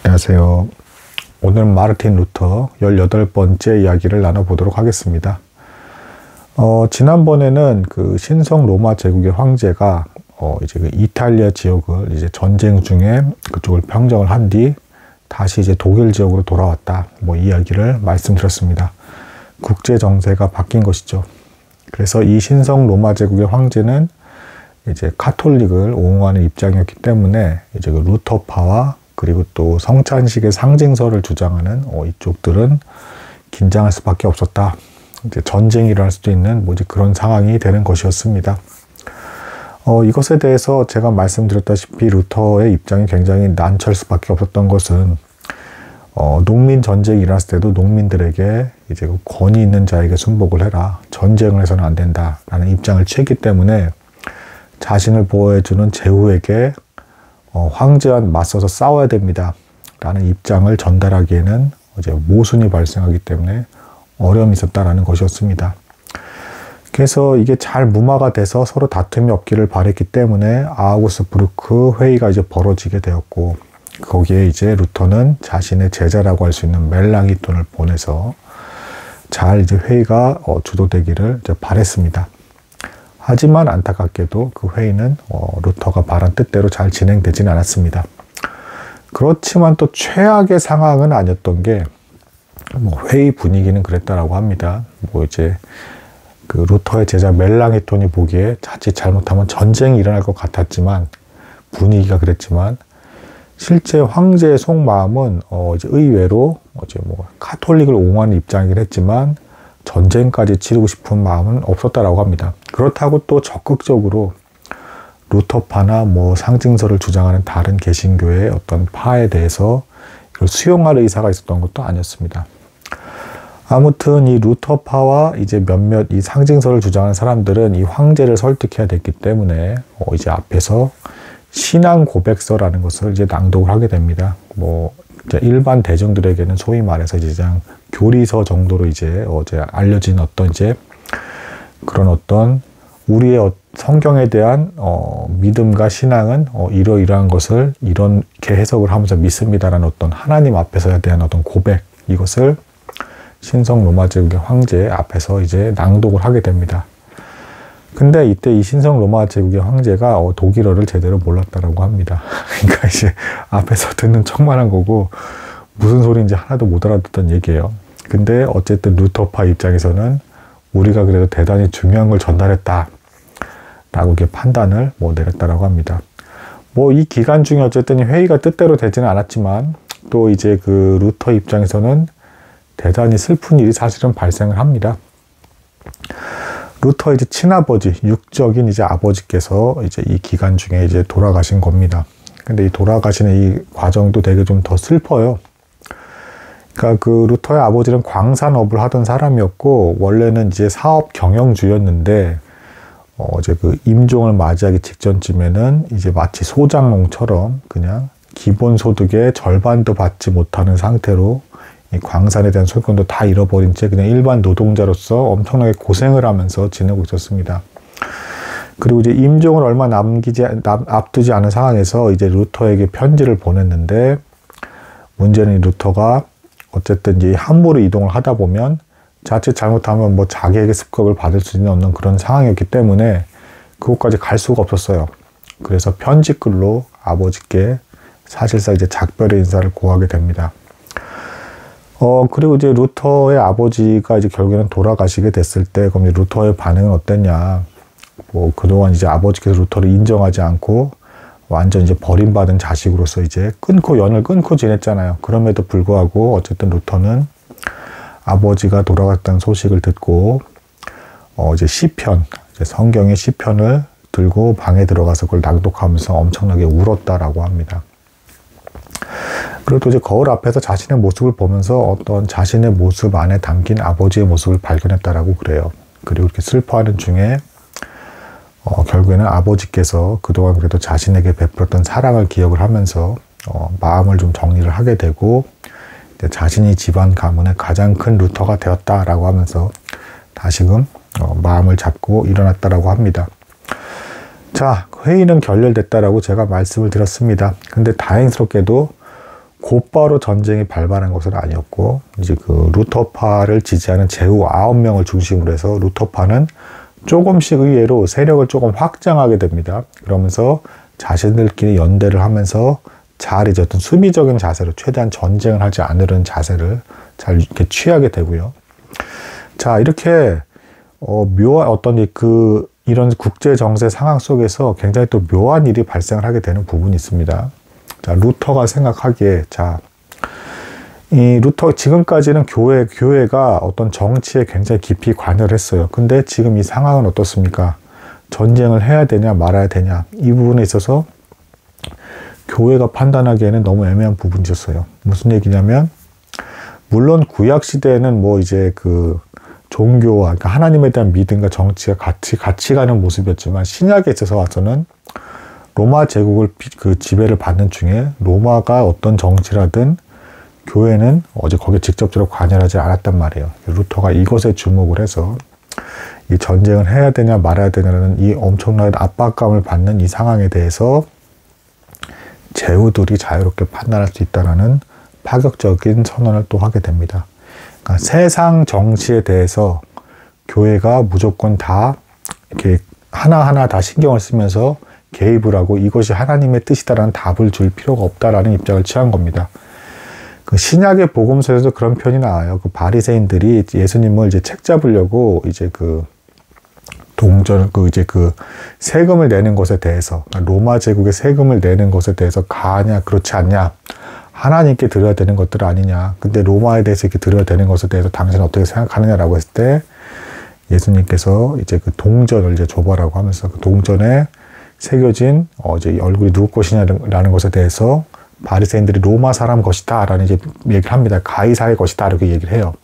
안녕하세요. 오늘 마르틴 루터 18번째 이야기를 나눠보도록 하겠습니다. 지난번에는 그 신성 로마 제국의 황제가 이제 그 이탈리아 지역을 이제 전쟁 중에 그쪽을 평정을 한 뒤 다시 이제 독일 지역으로 돌아왔다. 이야기를 말씀드렸습니다. 국제 정세가 바뀐 것이죠. 그래서 이 신성 로마 제국의 황제는 이제 카톨릭을 옹호하는 입장이었기 때문에 이제 그 루터파와 그리고 또 성찬식의 상징서를 주장하는 이쪽들은 긴장할 수밖에 없었다. 이제 전쟁이 일어날 수도 있는 그런 상황이 되는 것이었습니다. 이것에 대해서 제가 말씀드렸다시피 루터의 입장이 굉장히 난처할 수밖에 없었던 것은 농민 전쟁이 일어났을 때도 농민들에게 이제 그 권위 있는 자에게 순복을 해라. 전쟁을 해서는 안 된다라는 입장을 취했기 때문에 자신을 보호해주는 제후에게 황제와 맞서서 싸워야 됩니다. 라는 입장을 전달하기에는 이제 모순이 발생하기 때문에 어려움이 있었다라는 것이었습니다. 그래서 이게 잘 무마가 돼서 서로 다툼이 없기를 바랬기 때문에 아우구스부르크 회의가 이제 벌어지게 되었고, 거기에 이제 루터는 자신의 제자라고 할 수 있는 멜랑히톤을 보내서 잘 이제 회의가 주도되기를 이제 바랬습니다. 하지만 안타깝게도 그 회의는 루터가 바란 뜻대로 잘 진행되지는 않았습니다. 그렇지만 또 최악의 상황은 아니었던 게 회의 분위기는 그랬다라고 합니다. 이제 그 루터의 제자 멜랑히톤이 보기에 자칫 잘못하면 전쟁이 일어날 것 같았지만 분위기가 그랬지만 실제 황제의 속마음은 이제 의외로 이제 카톨릭을 옹호하는 입장이긴 했지만 전쟁까지 치르고 싶은 마음은 없었다라고 합니다. 그렇다고 또 적극적으로 루터파나 상징서를 주장하는 다른 개신교의 어떤 파에 대해서 이걸 수용할 의사가 있었던 것도 아니었습니다. 아무튼 이 루터파와 이제 몇몇 이 상징서를 주장하는 사람들은 이 황제를 설득해야 됐기 때문에 이제 앞에서 신앙 고백서라는 것을 이제 낭독을 하게 됩니다. 일반 대중들에게는 소위 말해서 이제 그냥 교리서 정도로 이제 알려진 어떤 이제 그런 어떤 우리의 성경에 대한 믿음과 신앙은 이러이러한 것을 이렇게 해석을 하면서 믿습니다라는 어떤 하나님 앞에서에 대한 어떤 고백, 이것을 신성 로마 제국의 황제 앞에서 이제 낭독을 하게 됩니다. 근데 이때 이 신성 로마 제국의 황제가 독일어를 제대로 몰랐다라고 합니다. 그러니까 이제 앞에서 듣는 척만 한 거고 무슨 소리인지 하나도 못 알아듣던 얘기예요. 근데 어쨌든 루터파 입장에서는 우리가 그래도 대단히 중요한 걸 전달했다 라고 이렇게 판단을 내렸다라고 합니다. 이 기간 중에 어쨌든 회의가 뜻대로 되지는 않았지만 또 이제 그 루터 입장에서는 대단히 슬픈 일이 사실은 발생을 합니다. 루터의 이제 친아버지, 육적인 이제 아버지께서 이제 이 기간 중에 이제 돌아가신 겁니다. 근데 이 돌아가시는 이 과정도 되게 좀 더 슬퍼요. 그러니까 그 루터의 아버지는 광산업을 하던 사람이었고, 원래는 이제 사업 경영주였는데, 이제 그 임종을 맞이하기 직전쯤에는 이제 마치 소장농처럼 그냥 기본 소득의 절반도 받지 못하는 상태로 이 광산에 대한 소유권도 다 잃어버린 채 그냥 일반 노동자로서 엄청나게 고생을 하면서 지내고 있었습니다. 그리고 이제 임종을 얼마 앞두지 않은 상황에서 이제 루터에게 편지를 보냈는데, 문제는 이 루터가 어쨌든 이제 함부로 이동을 하다 보면 자칫 잘못하면 자기에게 습격을 받을 수 있는 그런 상황이었기 때문에 그곳까지 갈 수가 없었어요. 그래서 편지글로 아버지께 사실상 이제 작별의 인사를 고하게 됩니다. 그리고 이제 루터의 아버지가 이제 결국에는 돌아가시게 됐을 때, 그럼 이제 루터의 반응은 어땠냐. 그동안 이제 아버지께서 루터를 인정하지 않고 완전 이제 버림받은 자식으로서 이제 연을 끊고 지냈잖아요. 그럼에도 불구하고 어쨌든 루터는 아버지가 돌아갔다는 소식을 듣고, 이제 시편, 성경의 시편을 들고 방에 들어가서 그걸 낭독하면서 엄청나게 울었다라고 합니다. 그리고 또 이제 거울 앞에서 자신의 모습을 보면서 어떤 자신의 모습 안에 담긴 아버지의 모습을 발견했다라고 그래요. 그리고 이렇게 슬퍼하는 중에 결국에는 아버지께서 그동안 그래도 자신에게 베풀었던 사랑을 기억을 하면서 마음을 좀 정리를 하게 되고, 자신이 집안 가문의 가장 큰 루터가 되었다라고 하면서 다시금 마음을 잡고 일어났다라고 합니다. 자, 회의는 결렬됐다라고 제가 말씀을 드렸습니다. 근데 다행스럽게도 곧바로 전쟁이 발발한 것은 아니었고, 이제 그 루터파를 지지하는 제후 9명을 중심으로 해서 루터파는 조금씩 의외로 세력을 조금 확장하게 됩니다. 그러면서 자신들끼리 연대를 하면서 잘 이제 어떤 수비적인 자세로 최대한 전쟁을 하지 않으려는 자세를 잘 이렇게 취하게 되고요. 자, 이렇게 묘한 어떤 이런 국제 정세 상황 속에서 굉장히 또 묘한 일이 발생을 하게 되는 부분이 있습니다. 자, 루터가 생각하기에, 자, 이 루터 지금까지는 교회가 어떤 정치에 굉장히 깊이 관여를 했어요. 근데 지금 이 상황은 어떻습니까? 전쟁을 해야 되냐 말아야 되냐, 이 부분에 있어서 교회가 판단하기에는 너무 애매한 부분이 있었어요. 무슨 얘기냐면, 물론 구약 시대에는 뭐 이제 그 종교와, 그러니까 하나님에 대한 믿음과 정치가 같이 가는 모습이었지만, 신약에 있어서 와서는 로마 제국을 그 지배를 받는 중에 로마가 어떤 정치라든 교회는 거기에 직접적으로 관여하지 않았단 말이에요. 루터가 이것에 주목을 해서 이 전쟁을 해야 되냐 말아야 되냐는 이 엄청난 압박감을 받는 이 상황에 대해서 제후들이 자유롭게 판단할 수 있다는 파격적인 선언을 또 하게 됩니다. 그러니까 세상 정치에 대해서 교회가 무조건 다 이렇게 하나하나 다 신경을 쓰면서 개입을 하고 이것이 하나님의 뜻이다라는 답을 줄 필요가 없다라는 입장을 취한 겁니다. 그 신약의 복음서에서 그런 편이 나와요. 그 바리새인들이 예수님을 이제 책 잡으려고 이제 그 동전, 그 세금을 내는 것에 대해서, 로마 제국의 세금을 내는 것에 대해서 가하냐 그렇지 않냐, 하나님께 드려야 되는 것들 아니냐, 근데 로마에 대해서 이렇게 드려야 되는 것에 대해서 당신은 어떻게 생각하느냐라고 했을 때 예수님께서 이제 그 동전을 이제 줘봐라고 하면서 그 동전에 새겨진 이제 얼굴이 누구 것이냐라는 것에 대해서 바리새인들이 로마 사람 것이다 라는 이제 얘기를 합니다. 가이사의 것이다 이렇게 얘기를 해요.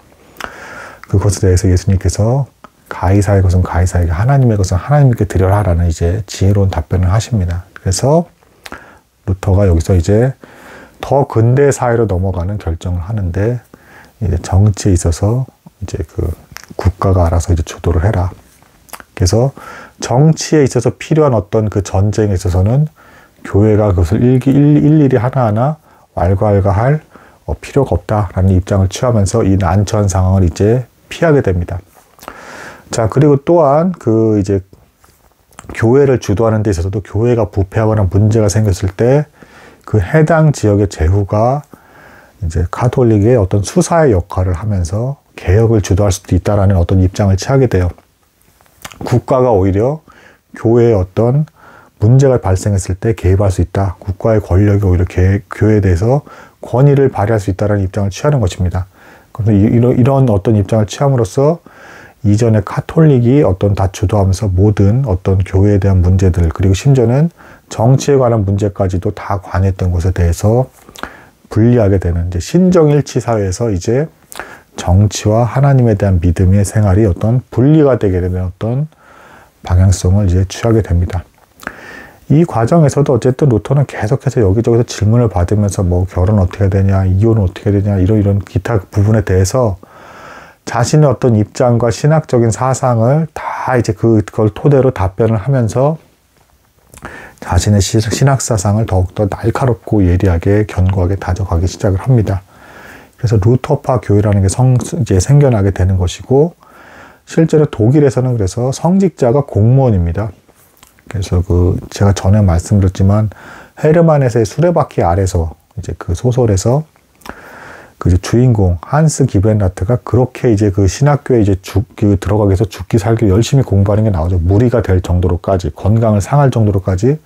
그것에 대해서 예수님께서 가이사의 것은 가이사에게, 하나님의 것은 하나님께 드려라 라는 이제 지혜로운 답변을 하십니다. 그래서 루터가 여기서 이제 더 근대 사회로 넘어가는 결정을 하는데, 이제 정치에 있어서 이제 그 국가가 알아서 이제 주도를 해라. 그래서 정치에 있어서 필요한 어떤 그 전쟁에 있어서는 교회가 그것을 일일이 하나하나 왈가왈가할 필요가 없다라는 입장을 취하면서 이 난처한 상황을 이제 피하게 됩니다. 자, 그리고 또한 그 이제 교회를 주도하는 데 있어서도 교회가 부패하거나 문제가 생겼을 때 그 해당 지역의 제후가 이제 가톨릭의 어떤 수사의 역할을 하면서 개혁을 주도할 수도 있다라는 어떤 입장을 취하게 돼요. 국가가 오히려 교회의 어떤 문제가 발생했을 때 개입할 수 있다. 국가의 권력이 오히려 교회에 대해서 권위를 발휘할 수 있다는 입장을 취하는 것입니다. 그래서 이런 어떤 입장을 취함으로써 이전에 카톨릭이 어떤 다 주도하면서 모든 어떤 교회에 대한 문제들, 그리고 심지어는 정치에 관한 문제까지도 다 관여했던 것에 대해서 분리하게 되는, 이제 신정일치 사회에서 이제 정치와 하나님에 대한 믿음의 생활이 어떤 분리가 되게 되는 어떤 방향성을 이제 취하게 됩니다. 이 과정에서도 어쨌든 루터는 계속해서 여기저기서 질문을 받으면서 뭐 결혼 어떻게 되냐, 이혼 어떻게 되냐, 이런 기타 부분에 대해서 자신의 어떤 입장과 신학적인 사상을 다 이제 그걸 토대로 답변을 하면서 자신의 신학 사상을 더욱더 날카롭고 예리하게 견고하게 다져가기 시작을 합니다. 그래서 루터파 교회라는 게 이제 생겨나게 되는 것이고, 실제로 독일에서는 그래서 성직자가 공무원입니다. 그래서 제가 전에 말씀드렸지만 헤르만 헤세의 수레바퀴 아래서 이제 그 소설에서 그 주인공 한스 기벤라트가 그렇게 이제 그 신학교에 이제 들어가기 위해서 죽기 살기 열심히 공부하는 게 나오죠. 무리가 될 정도로까지, 건강을 상할 정도로까지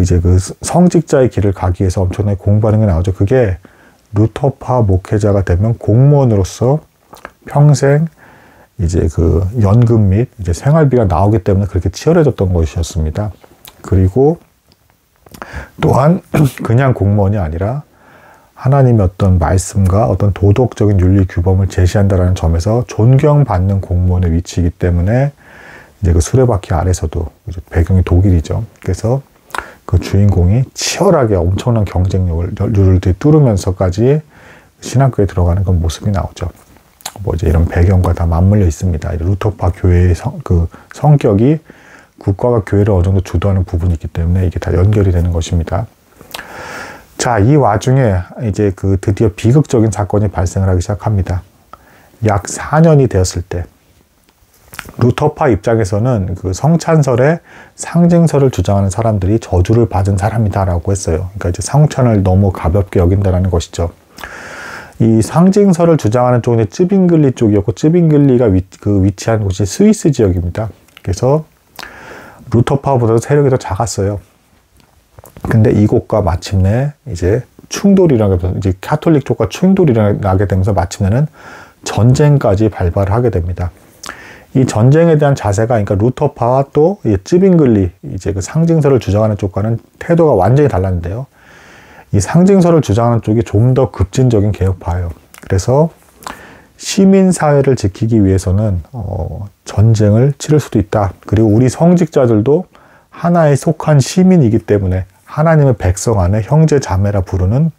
이제 그 성직자의 길을 가기 위해서 엄청나게 공부하는 게 나오죠. 그게 루터파 목회자가 되면 공무원으로서 평생 이제 그 연금 및 이제 생활비가 나오기 때문에 그렇게 치열해졌던 것이었습니다. 그리고 또한 그냥 공무원이 아니라 하나님의 어떤 말씀과 어떤 도덕적인 윤리 규범을 제시한다는 점에서 존경받는 공무원의 위치이기 때문에 이제 그 수레바퀴 아래서도 이제 배경이 독일이죠. 그래서 그 주인공이 치열하게 엄청난 경쟁력을 뚫으면서까지 신학교에 들어가는 그런 모습이 나오죠. 뭐 이제 이런 배경과 다 맞물려 있습니다. 루터파 교회의 성격이 국가가 교회를 어느 정도 주도하는 부분이 있기 때문에 이게 다 연결이 되는 것입니다. 자, 이 와중에 이제 그 드디어 비극적인 사건이 발생을 하기 시작합니다. 약 4년이 되었을 때 루터파 입장에서는 그 성찬설의 상징설을 주장하는 사람들이 저주를 받은 사람이다라고 했어요. 그러니까 이제 성찬을 너무 가볍게 여긴다라는 것이죠. 이 상징설을 주장하는 쪽은 쯔빙글리 쪽이었고, 쯔빙글리가 위치한 곳이 스위스 지역입니다. 그래서 루터파보다도 세력이 더 작았어요. 근데 이곳과 마침내 이제 이제 카톨릭 쪽과 충돌이 나게 되면서 마침내는 전쟁까지 발발을 하게 됩니다. 이 전쟁에 대한 자세가, 그러니까 루터파와 또 쯔빙글리, 이제 그 상징설을 주장하는 쪽과는 태도가 완전히 달랐는데요. 이 상징설을 주장하는 쪽이 좀 더 급진적인 개혁파예요. 그래서 시민사회를 지키기 위해서는 전쟁을 치를 수도 있다. 그리고 우리 성직자들도 하나에 속한 시민이기 때문에, 하나님의 백성 안에 형제 자매라 부르는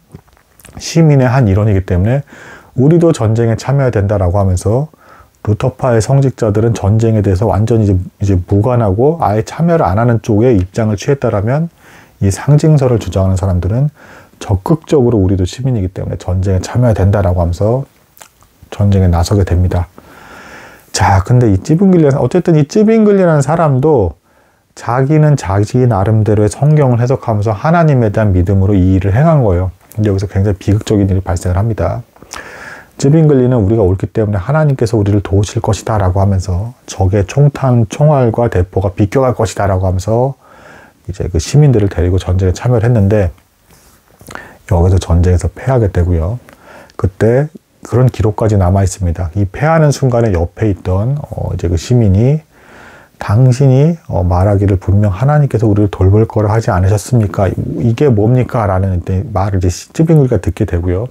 시민의 한 일원이기 때문에 우리도 전쟁에 참여해야 된다라고 하면서, 루터파의 성직자들은 전쟁에 대해서 완전히 이제 무관하고 아예 참여를 안 하는 쪽의 입장을 취했다라면, 이 상징설을 주장하는 사람들은 적극적으로 우리도 시민이기 때문에 전쟁에 참여해야 된다라고 하면서 전쟁에 나서게 됩니다. 자, 근데 어쨌든 이 쯔빙글리라는 사람도 자기는 자기 나름대로의 성경을 해석하면서 하나님에 대한 믿음으로 이 일을 행한 거예요. 근데 여기서 굉장히 비극적인 일이 발생을 합니다. 쯔빙글리는 우리가 옳기 때문에 하나님께서 우리를 도우실 것이다 라고 하면서 적의 총탄, 총알과 대포가 비껴갈 것이다 라고 하면서 이제 그 시민들을 데리고 전쟁에 참여를 했는데, 여기서 전쟁에서 패하게 되고요. 그때 그런 기록까지 남아 있습니다. 이 패하는 순간에 옆에 있던 이제 그 시민이, 당신이 말하기를 분명 하나님께서 우리를 돌볼 거라 하지 않으셨습니까? 이게 뭡니까? 라는 말을 이제 쯔빙글리가 듣게 되고요.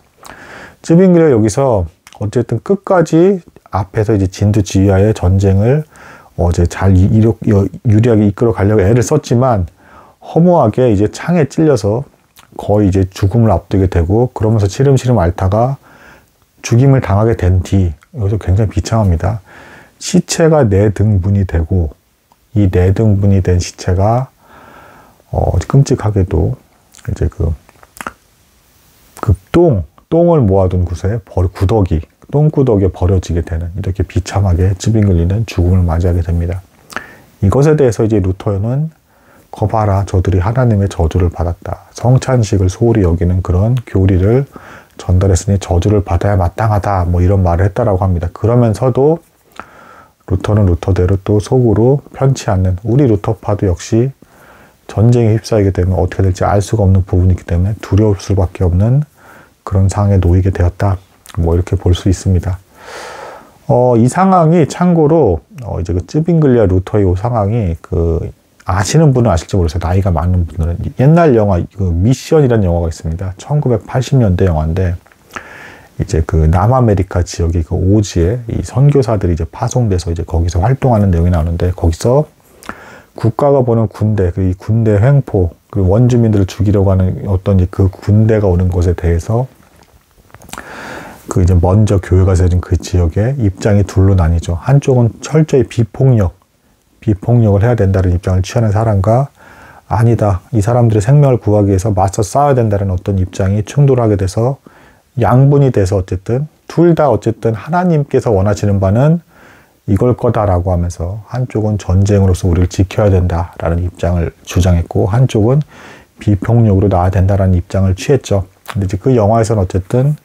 쯔빙글리가 여기서 어쨌든 끝까지 앞에서 이제 진두지휘하에 전쟁을 잘 유리하게 이끌어 가려고 애를 썼지만, 허무하게 이제 창에 찔려서 거의 이제 죽음을 앞두게 되고, 그러면서 시름시름 앓다가 죽임을 당하게 된 뒤, 여기서 굉장히 비참합니다. 시체가 4등분이 되고, 이 4등분이 된 시체가 끔찍하게도 이제 똥을 모아둔 곳에 똥구덕에 버려지게 되는, 이렇게 비참하게 쯔빙글리는 죽음을 맞이하게 됩니다. 이것에 대해서 이제 루터는 거봐라, 저들이 하나님의 저주를 받았다. 성찬식을 소홀히 여기는 그런 교리를 전달했으니 저주를 받아야 마땅하다. 뭐 이런 말을 했다라고 합니다. 그러면서도 루터는 루터대로 또 속으로 편치 않는, 우리 루터파도 역시 전쟁에 휩싸이게 되면 어떻게 될지 알 수가 없는 부분이기 때문에 두려울 수밖에 없는 그런 상황에 놓이게 되었다. 뭐 이렇게 볼 수 있습니다. 이 상황이 참고로 이제 그 쯔빙글리와 루터의 이 상황이 아시는 분은 아실지 모르겠어요. 나이가 많은 분들은 옛날 영화 미션이라는 영화가 있습니다. 1980년대 영화인데, 이제 그 남아메리카 지역의 그 오지에 이 선교사들이 이제 파송돼서 이제 거기서 활동하는 내용이 나오는데, 거기서 국가가 보는 군대, 이 군대 횡포, 그 원주민들을 죽이려고 하는 어떤 그 군대가 오는 것에 대해서 이제 먼저 교회가 세워진 그 지역의 입장이 둘로 나뉘죠. 한쪽은 철저히 비폭력을 해야 된다는 입장을 취하는 사람과, 아니다, 이 사람들의 생명을 구하기 위해서 맞서 싸워야 된다는 어떤 입장이 충돌하게 돼서 양분이 돼서 어쨌든 둘 다 어쨌든 하나님께서 원하시는 바는 이걸 거다라고 하면서, 한쪽은 전쟁으로서 우리를 지켜야 된다라는 입장을 주장했고, 한쪽은 비폭력으로 나아야 된다라는 입장을 취했죠. 근데 이제 그 영화에서는 어쨌든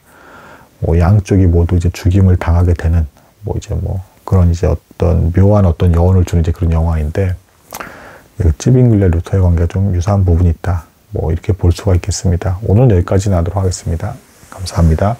양쪽이 모두 이제 죽임을 당하게 되는 그런 이제 어떤 묘한 어떤 여운을 주는 이제 그런 영화인데, 쯔빙글리와 루터의 관계가 좀 유사한 부분이 있다. 이렇게 볼 수가 있겠습니다. 오늘 여기까지 하도록 하겠습니다. 감사합니다.